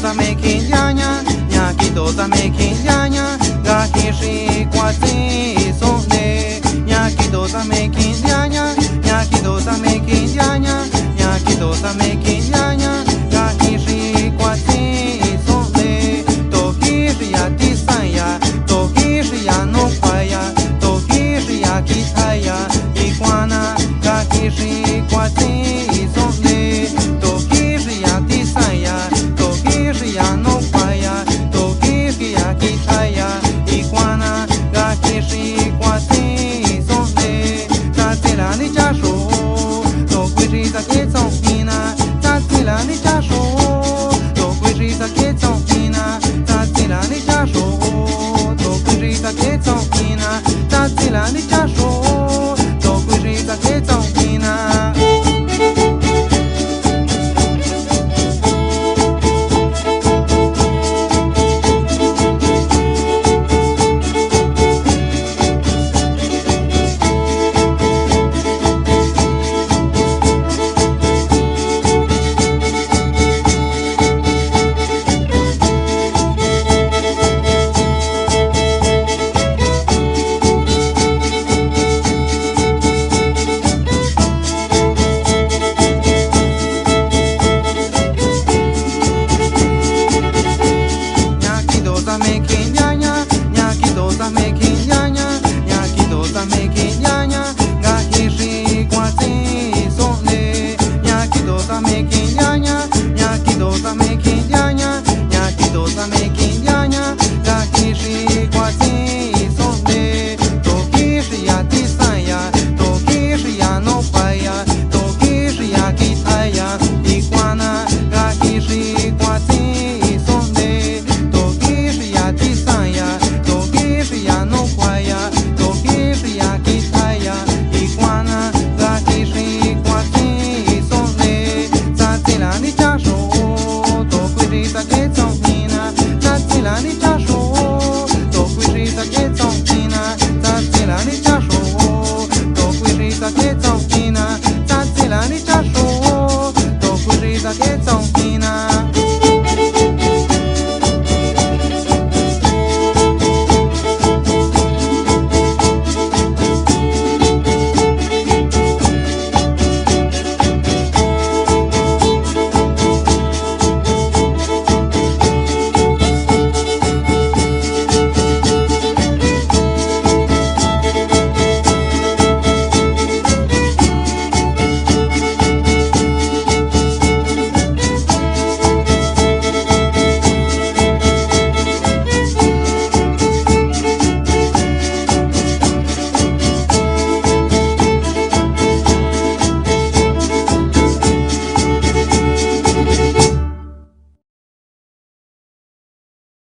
za me kinjanya, nyakito za me kinjanya, gahishi kwati sonne, nyakito za me kinjanya, nyakito za me kinjanya, nyakito za me kinjanya, gahishi kwati sonne, tohishi ya tisaya, tohishi ya nopaya, tohishi ya kitaya, ikwana gahishi kwati sonne, tohishi ya tisaya, tohishi ya nopaya, tohishi ya kitaya, ikwana gahishi kwati sonne, tatila ni jasho, tokwishi za ketsonina, tatila ni jasho, tokwishi za ketsonina, tatila ni jasho, tokwishi za ketsonina, tatila ni jasho, tokwishi za ketsonina. Nyaki dosa me kinyanya, nyaki dosa me kinyanya, nyaki dosa me kinyanya.